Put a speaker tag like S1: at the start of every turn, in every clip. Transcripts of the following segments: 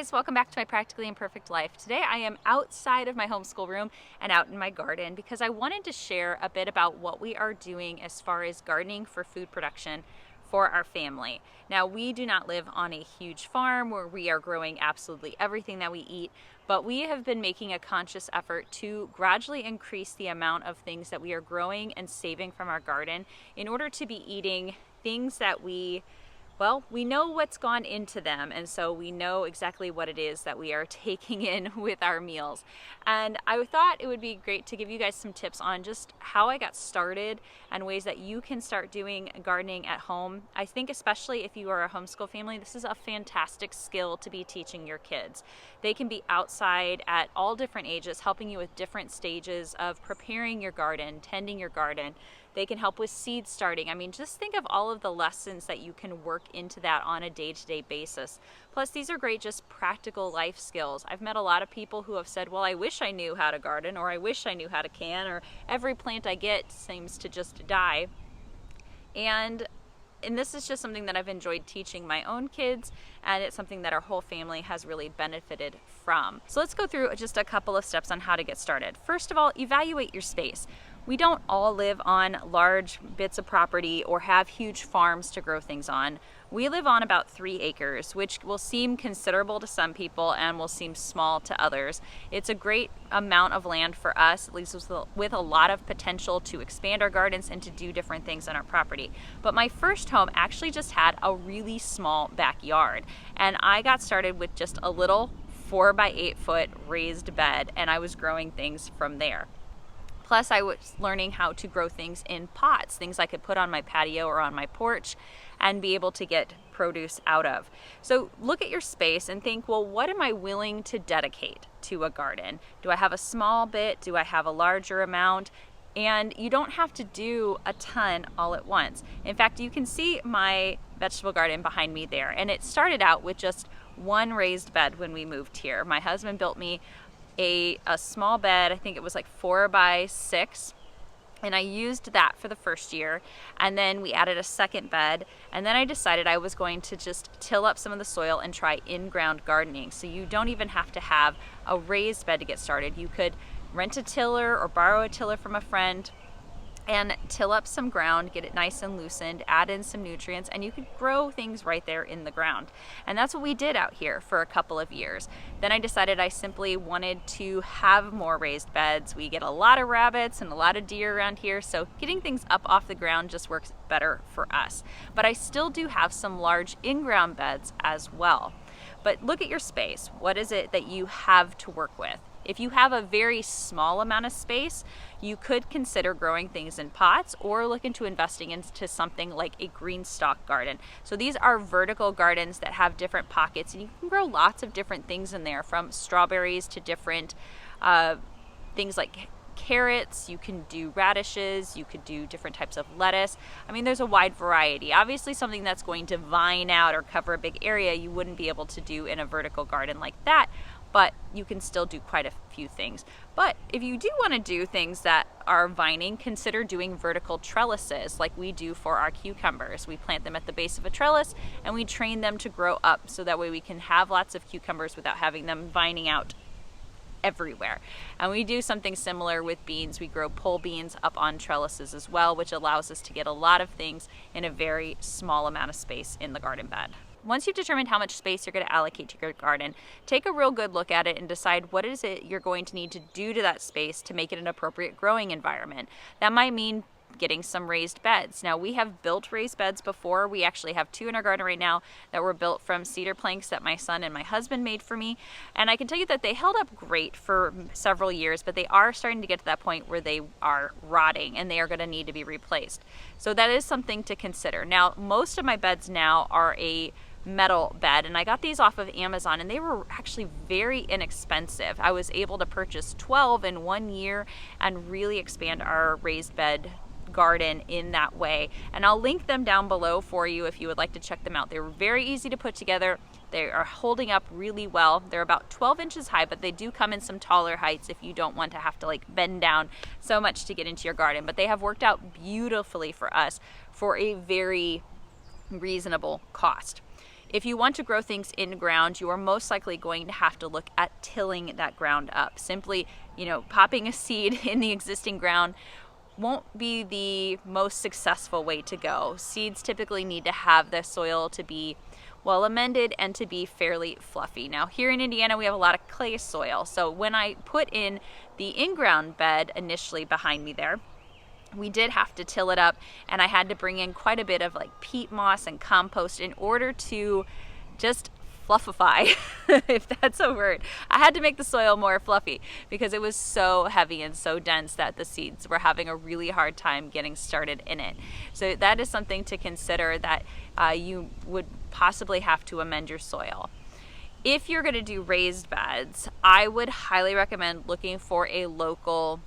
S1: guys, welcome back to my Practically Imperfect Life. Today I am outside of my homeschool room and out in my garden because I wanted to share a bit about what we are doing as far as gardening for food production for our family. Now, we do not live on a huge farm where we are growing absolutely everything that we eat, but we have been making a conscious effort to gradually increase the amount of things that we are growing and saving from our garden in order to be eating things that we know what's gone into them, and so we know exactly what it is that we are taking in with our meals. And I thought it would be great to give you guys some tips on just how I got started and ways that you can start doing gardening at home. I think especially if you are a homeschool family, this is a fantastic skill to be teaching your kids. They can be outside at all different ages, helping you with different stages of preparing your garden, tending your garden. They can help with seed starting. I mean, just think of all of the lessons that you can work into that on a day-to-day basis. Plus, these are great just practical life skills. I've met a lot of people who have said, well, I wish I knew how to garden, or I wish I knew how to can, or every plant I get seems to just die. And this is just something that I've enjoyed teaching my own kids, and it's something that our whole family has really benefited from. So let's go through just a couple of steps on how to get started. First of all, evaluate your space. We don't all live on large bits of property or have huge farms to grow things on. We live on about 3 acres, which will seem considerable to some people and will seem small to others. It's a great amount of land for us, at least with a lot of potential to expand our gardens and to do different things on our property. But my first home actually just had a really small backyard, and I got started with just a little 4 by 8 foot raised bed, and I was growing things from there. Plus, I was learning how to grow things in pots, things I could put on my patio or on my porch and be able to get produce out of. So look at your space and think, well, what am I willing to dedicate to a garden? Do I have a small bit? Do I have a larger amount? And you don't have to do a ton all at once. In fact, you can see my vegetable garden behind me there. And it started out with just one raised bed when we moved here. My husband built me a small bed. I think it was like 4 by 6, and I used that for the first year, and then we added a second bed, and then I decided I was going to just till up some of the soil and try in-ground gardening. So you don't even have to have a raised bed to get started. You could rent a tiller or borrow a tiller from a friend and till up some ground, get it nice and loosened, add in some nutrients, and you could grow things right there in the ground. And that's what we did out here for a couple of years. Then I decided I simply wanted to have more raised beds. We get a lot of rabbits and a lot of deer around here, so getting things up off the ground just works better for us. But I still do have some large in-ground beds as well. But look at your space. What is it that you have to work with? If you have a very small amount of space, you could consider growing things in pots or look into investing into something like a green stalk garden. So these are vertical gardens that have different pockets, and you can grow lots of different things in there, from strawberries to different things like carrots. You can do radishes, you could do different types of lettuce. I mean, there's a wide variety. Obviously, something that's going to vine out or cover a big area, you wouldn't be able to do in a vertical garden like that, but you can still do quite a few things. But if you do want to do things that are vining, consider doing vertical trellises like we do for our cucumbers. We plant them at the base of a trellis and we train them to grow up, so that way we can have lots of cucumbers without having them vining out everywhere. And we do something similar with beans. We grow pole beans up on trellises as well, which allows us to get a lot of things in a very small amount of space in the garden bed. Once you've determined how much space you're going to allocate to your garden, take a real good look at it and decide what is it you're going to need to do to that space to make it an appropriate growing environment. That might mean getting some raised beds. Now, we have built raised beds before. We actually have 2 in our garden right now that were built from cedar planks that my son and my husband made for me. And I can tell you that they held up great for several years, but they are starting to get to that point where they are rotting and they are going to need to be replaced. So that is something to consider. Now, most of my beds now are a metal bed, and I got these off of Amazon, and they were actually very inexpensive. I was able to purchase 12 in 1 year and really expand our raised bed garden in that way. And I'll link them down below for you if you would like to check them out. They were very easy to put together. They are holding up really well. They're about 12 inches high, but they do come in some taller heights if you don't want to have to bend down so much to get into your garden. But they have worked out beautifully for us for a very reasonable cost. If you want to grow things in ground, you are most likely going to have to look at tilling that ground up. Simply, popping a seed in the existing ground won't be the most successful way to go. Seeds typically need to have the soil to be well amended and to be fairly fluffy. Now here in Indiana we have a lot of clay soil, so when I put in the in-ground bed initially behind me there, we did have to till it up, and I had to bring in quite a bit of like peat moss and compost in order to just fluffify, if that's a word. I had to make the soil more fluffy because it was so heavy and so dense that the seeds were having a really hard time getting started in it. So that is something to consider, that you would possibly have to amend your soil. If you're going to do raised beds, I would highly recommend looking for a local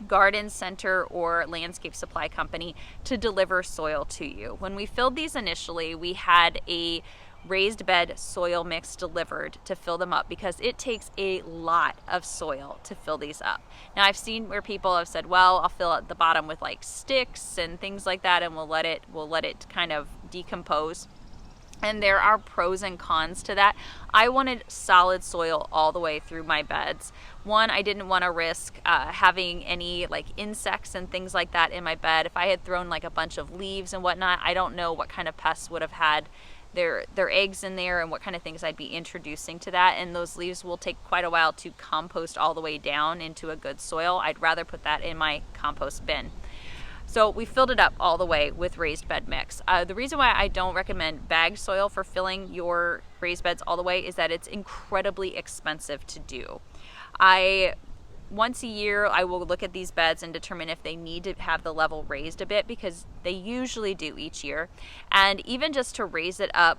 S1: garden center or landscape supply company to deliver soil to you. When we filled these initially, we had a raised bed soil mix delivered to fill them up because it takes a lot of soil to fill these up. Now I've seen where people have said, well, I'll fill at the bottom with like sticks and things like that, and we'll let it kind of decompose. And there are pros and cons to that. I wanted solid soil all the way through my beds. One, I didn't want to risk having any like insects and things like that in my bed. If I had thrown like a bunch of leaves and whatnot, I don't know what kind of pests would have had their eggs in there and what kind of things I'd be introducing to that. And those leaves will take quite a while to compost all the way down into a good soil. I'd rather put that in my compost bin. So we filled it up all the way with raised bed mix. The reason why I don't recommend bagged soil for filling your raised beds all the way is that it's incredibly expensive to do. Once a year, I will look at these beds and determine if they need to have the level raised a bit, because they usually do each year. And even just to raise it up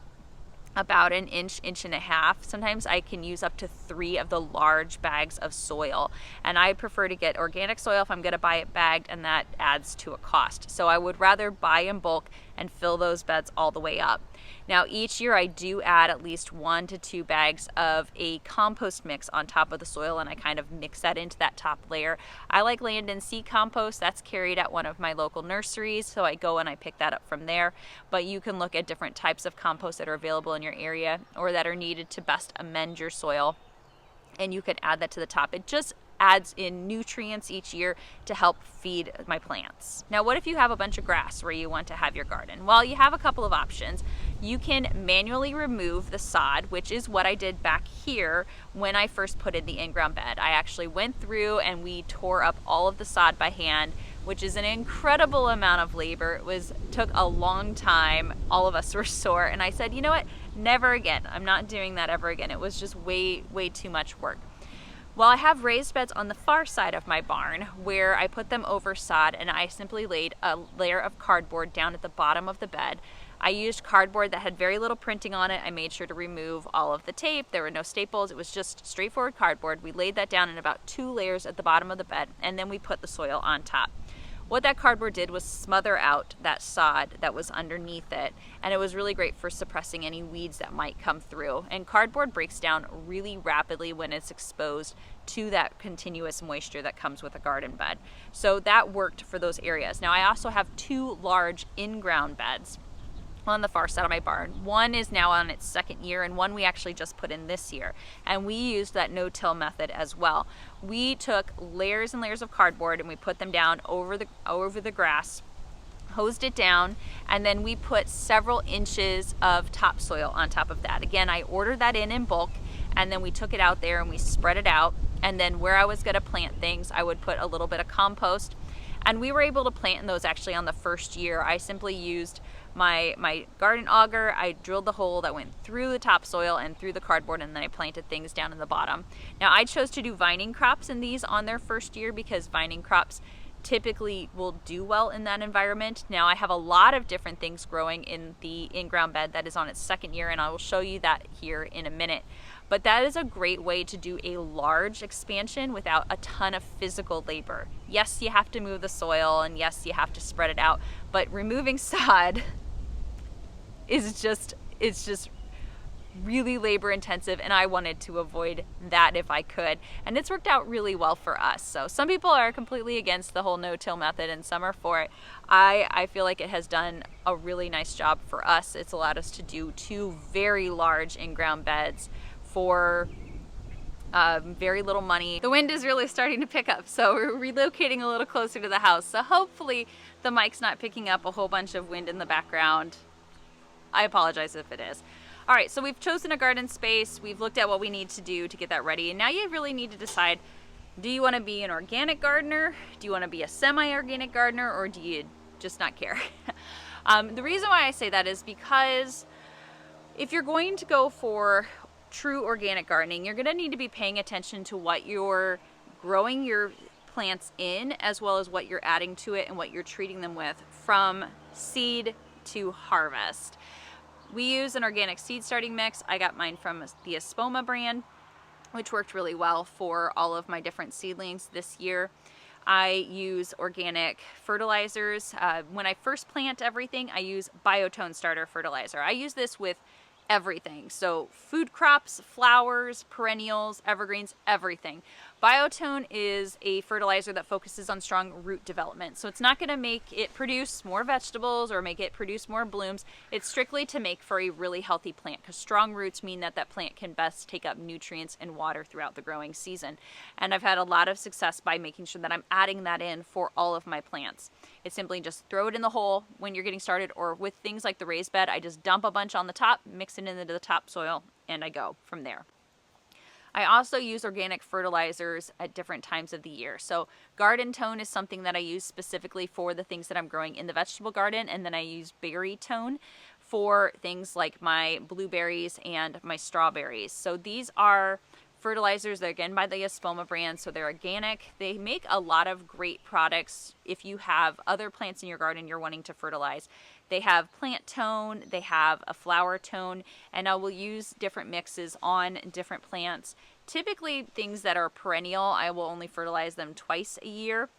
S1: about an inch and a half, sometimes I can use up to 3 of the large bags of soil. And I prefer to get organic soil if I'm going to buy it bagged, and that adds to a cost. So I would rather buy in bulk and fill those beds all the way up. Now each year I do add at least 1 to 2 bags of a compost mix on top of the soil, and I kind of mix that into that top layer. I like Land and Sea compost. That's carried at one of my local nurseries, so I go and I pick that up from there. But you can look at different types of compost that are available in your area or that are needed to best amend your soil, and you can add that to the top. It just adds in nutrients each year to help feed my plants. Now, what if you have a bunch of grass where you want to have your garden? Well, you have a couple of options. You can manually remove the sod, which is what I did back here when I first put in the in-ground bed. I actually went through and we tore up all of the sod by hand, which is an incredible amount of labor. Took a long time. All of us were sore, and I said, you know what? Never again. I'm not doing that ever again. It was just way too much work. Well, I have raised beds on the far side of my barn where I put them over sod, and I simply laid a layer of cardboard down at the bottom of the bed. I used cardboard that had very little printing on it. I made sure to remove all of the tape. There were no staples. It was just straightforward cardboard. We laid that down in about 2 layers at the bottom of the bed, and then we put the soil on top. What that cardboard did was smother out that sod that was underneath it, and it was really great for suppressing any weeds that might come through. And cardboard breaks down really rapidly when it's exposed to that continuous moisture that comes with a garden bed. So that worked for those areas. Now I also have 2 large in-ground beds on the far side of my barn. One is now on its 2nd year, and one we actually just put in this year. And we used that no-till method as well. We took layers and layers of cardboard and we put them down over the grass, hosed it down, and then we put several inches of topsoil on top of that. Again, I ordered that in bulk, and then we took it out there and we spread it out. And then where I was going to plant things, I would put a little bit of compost. And we were able to plant in those actually on the 1st year. I simply used my garden auger. I drilled the hole that went through the topsoil and through the cardboard, and then I planted things down in the bottom. Now I chose to do vining crops in these on their 1st year because vining crops typically will do well in that environment. Now I have a lot of different things growing in the in-ground bed that is on its 2nd year, and I will show you that here in a minute. But that is a great way to do a large expansion without a ton of physical labor. Yes, you have to move the soil, and yes, you have to spread it out, but removing sod it's just really labor intensive, and I wanted to avoid that if I could. And it's worked out really well for us. So some people are completely against the whole no-till method and some are for it. I feel like it has done a really nice job for us. It's allowed us to do 2 very large in-ground beds for very little money. The wind is really starting to pick up, so we're relocating a little closer to the house. So hopefully the mic's not picking up a whole bunch of wind in the background. I apologize if it is. All right, so we've chosen a garden space. We've looked at what we need to do to get that ready. And now you really need to decide, do you want to be an organic gardener? Do you want to be a semi-organic gardener? Or do you just not care? The reason why I say that is because if you're going to go for true organic gardening, you're going to need to be paying attention to what you're growing your plants in, as well as what you're adding to it and what you're treating them with from seed to harvest. We use an organic seed starting mix. I got mine from the Espoma brand, which worked really well for all of my different seedlings this year. I use organic fertilizers. When I first plant everything, I use Biotone starter fertilizer. I use this with everything. So food crops, flowers, perennials, evergreens, everything. Biotone is a fertilizer that focuses on strong root development. So it's not going to make it produce more vegetables or make it produce more blooms. It's strictly to make for a really healthy plant, because strong roots mean that that plant can best take up nutrients and water throughout the growing season. And I've had a lot of success by making sure that I'm adding that in for all of my plants. It's simply just throw it in the hole when you're getting started, or with things like the raised bed, I just dump a bunch on the top, mix it into the topsoil, and I go from there. I also use organic fertilizers at different times of the year. So Garden Tone is something that I use specifically for the things that I'm growing in the vegetable garden, and then I use Berry Tone for things like my blueberries and my strawberries. So these are fertilizers that are, again, by the Espoma brand, so they're organic. They make a lot of great products if you have other plants in your garden you're wanting to fertilize. They have plant tone, they have a flower tone, and I will use different mixes on different plants. Typically things that are perennial, I will only fertilize them twice a year.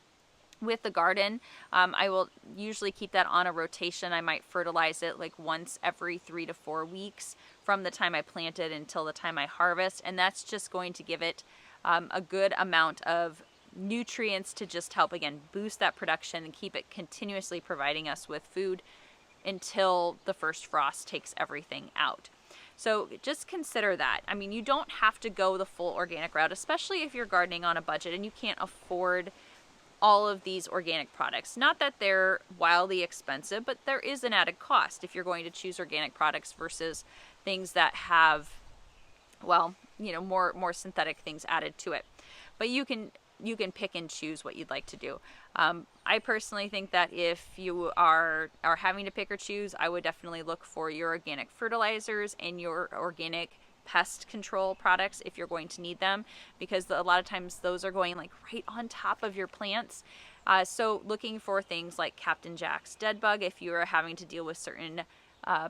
S1: With the garden, I will usually keep that on a rotation. I might fertilize it like once every 3 to 4 weeks from the time I plant it until the time I harvest, and that's just going to give it a good amount of nutrients to just help, again, boost that production and keep it continuously providing us with food until the first frost takes everything out. So just consider that. I mean, you don't have to go the full organic route, especially if you're gardening on a budget and you can't afford all of these organic products. Not that they're wildly expensive, but there is an added cost if you're going to choose organic products versus things that have, well, you know, more synthetic things added to it. But you can pick and choose what you'd like to do. I personally think that if you are having to pick or choose, I would definitely look for your organic fertilizers and your organic pest control products if you're going to need them, because a lot of times those are going like right on top of your plants. So looking for things like Captain Jack's dead bug if you are having to deal with certain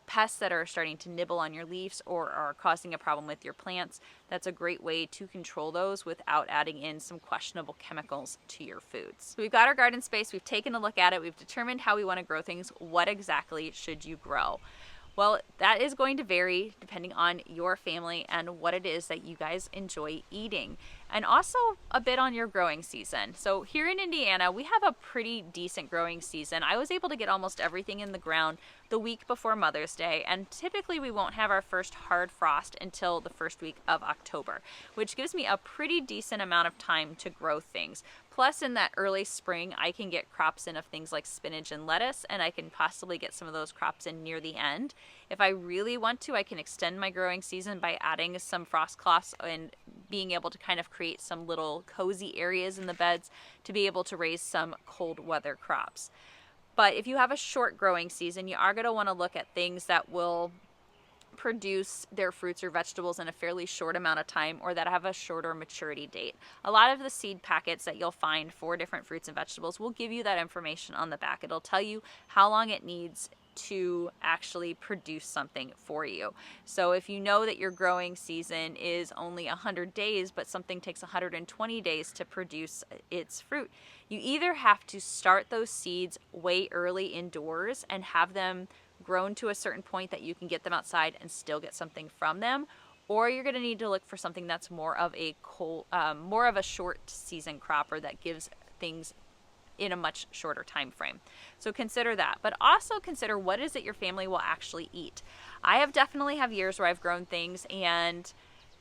S1: pests that are starting to nibble on your leaves or are causing a problem with your plants. That's a great way to control those without adding in some questionable chemicals to your foods. So we've got our garden space, we've taken a look at it, we've determined how we want to grow things. What exactly should you grow? Well, that is going to vary depending on your family and what it is that you guys enjoy eating, and also a bit on your growing season. So here in Indiana, we have a pretty decent growing season. I was able to get almost everything in the ground the week before Mother's Day, and typically we won't have our first hard frost until the first week of October, which gives me a pretty decent amount of time to grow things. Plus, in that early spring, I can get crops in of things like spinach and lettuce, and I can possibly get some of those crops in near the end. If I really want to, I can extend my growing season by adding some frost cloths and being able to kind of create some little cozy areas in the beds to be able to raise some cold weather crops. But if you have a short growing season, you are going to want to look at things that will produce their fruits or vegetables in a fairly short amount of time, or that have a shorter maturity date. A lot of the seed packets that you'll find for different fruits and vegetables will give you that information on the back. It'll tell you how long it needs to actually produce something for you. So if you know that your growing season is only 100 days, but something takes 120 days to produce its fruit, you either have to start those seeds way early indoors and have them grown to a certain point that you can get them outside and still get something from them, or you're going to need to look for something that's more of a more of a short season crop, or that gives things in a much shorter time frame. So consider that, but also consider what is it your family will actually eat. I have definitely have years where I've grown things and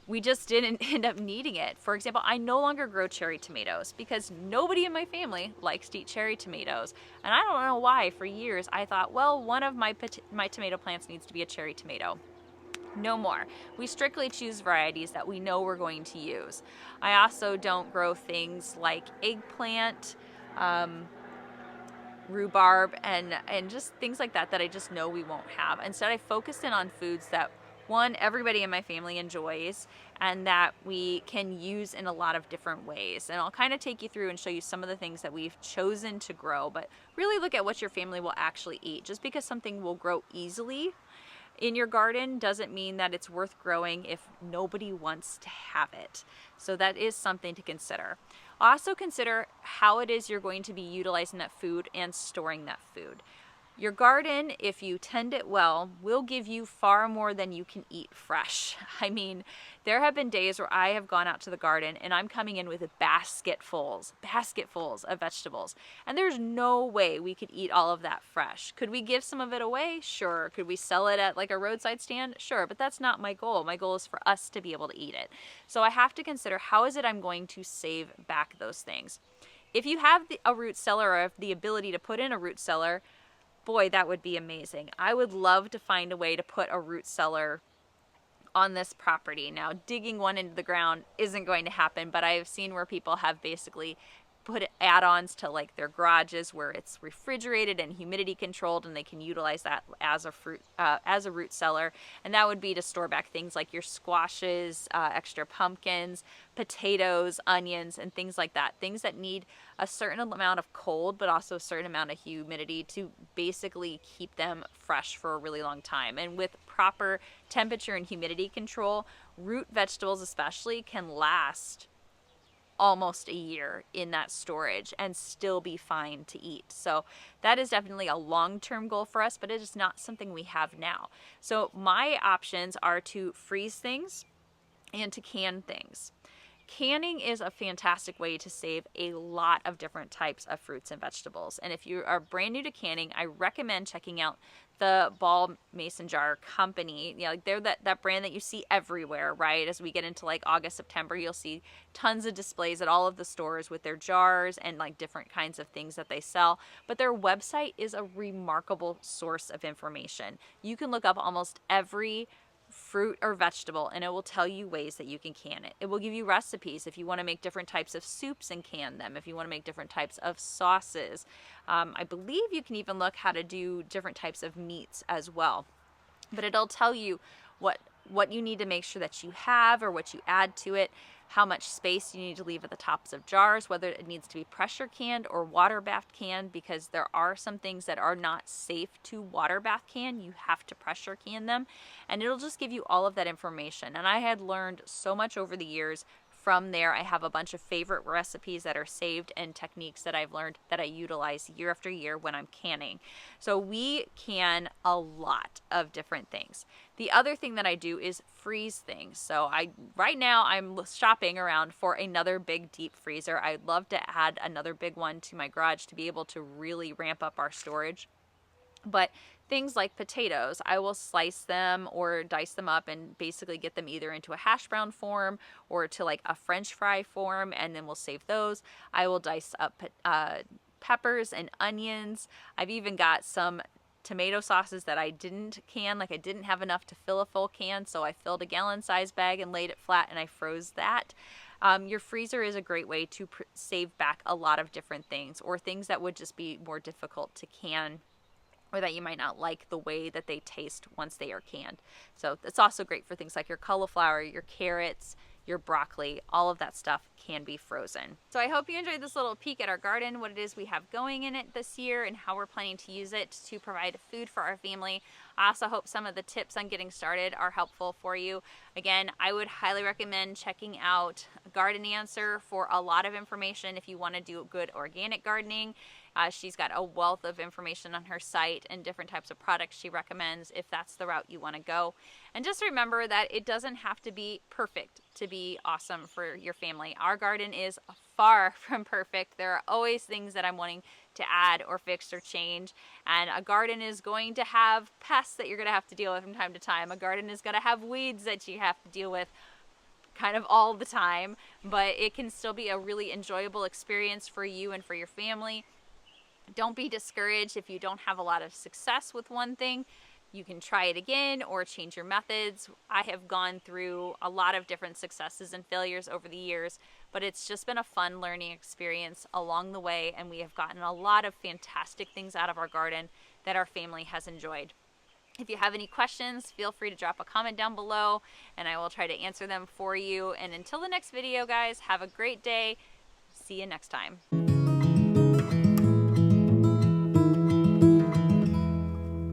S1: we just didn't end up needing it. For example, I no longer grow cherry tomatoes because nobody in my family likes to eat cherry tomatoes. And I don't know why. For years I thought, well, one of my tomato plants needs to be a cherry tomato. No more. We strictly choose varieties that we know we're going to use. I also don't grow things like eggplant, rhubarb, and just things like that I just know we won't have. Instead, I focused in on foods that, one, everybody in my family enjoys and that we can use in a lot of different ways. And I'll kind of take you through and show you some of the things that we've chosen to grow, but really look at what your family will actually eat. Just because something will grow easily in your garden doesn't mean that it's worth growing if nobody wants to have it. So that is something to consider. Also consider how it is you're going to be utilizing that food and storing that food. Your garden, if you tend it well, will give you far more than you can eat fresh. I mean, there have been days where I have gone out to the garden and I'm coming in with basketfuls of vegetables. And there's no way we could eat all of that fresh. Could we give some of it away? Sure. Could we sell it at like a roadside stand? Sure. But that's not my goal. My goal is for us to be able to eat it. So I have to consider, how is it I'm going to save back those things? If you have a root cellar or the ability to put in a root cellar, boy, that would be amazing. I would love to find a way to put a root cellar on this property. Now, digging one into the ground isn't going to happen, but I have seen where people have basically put add-ons to like their garages where it's refrigerated and humidity controlled, and they can utilize that as a root cellar. And that would be to store back things like your squashes, extra pumpkins, potatoes, onions, and things like that. Things that need a certain amount of cold, but also a certain amount of humidity to basically keep them fresh for a really long time. And with proper temperature and humidity control, root vegetables especially can last almost a year in that storage and still be fine to eat. So that is definitely a long-term goal for us, but it is not something we have now. So my options are to freeze things and to can things. Canning is a fantastic way to save a lot of different types of fruits and vegetables. And if you are brand new to canning, I recommend checking out the Ball Mason Jar Company. You know, like they're that brand that you see everywhere, right? As we get into like August, September, you'll see tons of displays at all of the stores with their jars and like different kinds of things that they sell. But their website is a remarkable source of information. You can look up almost every fruit or vegetable and it will tell you ways that you can can it. It will give you recipes if you want to make different types of soups and can them, if you want to make different types of sauces. I believe you can even look how to do different types of meats as well. But it'll tell you what you need to make sure that you have or what you add to it, how much space you need to leave at the tops of jars, whether it needs to be pressure canned or water bath canned, because there are some things that are not safe to water bath can. You have to pressure can them, and it'll just give you all of that information. And I had learned so much over the years. From there, I have a bunch of favorite recipes that are saved and techniques that I've learned that I utilize year after year when I'm canning. So we can a lot of different things. The other thing that I do is freeze things. So right now I'm shopping around for another big deep freezer. I'd love to add another big one to my garage to be able to really ramp up our storage. But things like potatoes, I will slice them or dice them up and basically get them either into a hash brown form or to like a French fry form, and then we'll save those. I will dice up peppers and onions. I've even got some tomato sauces that I didn't can, like I didn't have enough to fill a full can, so I filled a gallon size bag and laid it flat and I froze that. Your freezer is a great way to save back a lot of different things, or things that would just be more difficult to can, or that you might not like the way that they taste once they are canned. So it's also great for things like your cauliflower, your carrots, your broccoli. All of that stuff can be frozen. So I hope you enjoyed this little peek at our garden, what it is we have going in it this year, and how we're planning to use it to provide food for our family. I also hope some of the tips on getting started are helpful for you. Again, I would highly recommend checking out Garden Answer for a lot of information if you want to do good organic gardening. She's got a wealth of information on her site and different types of products she recommends if that's the route you want to go. And just remember that it doesn't have to be perfect to be awesome for your family. Our garden is far from perfect. There are always things that I'm wanting to add or fix or change. And a garden is going to have pests that you're going to have to deal with from time to time. A garden is going to have weeds that you have to deal with kind of all the time, but it can still be a really enjoyable experience for you and for your family. Don't be discouraged if you don't have a lot of success with one thing. You can try it again or change your methods. I have gone through a lot of different successes and failures over the years, but it's just been a fun learning experience along the way, and we have gotten a lot of fantastic things out of our garden that our family has enjoyed. If you have any questions, feel free to drop a comment down below and I will try to answer them for you. And until the next video, guys, have a great day. See you next time.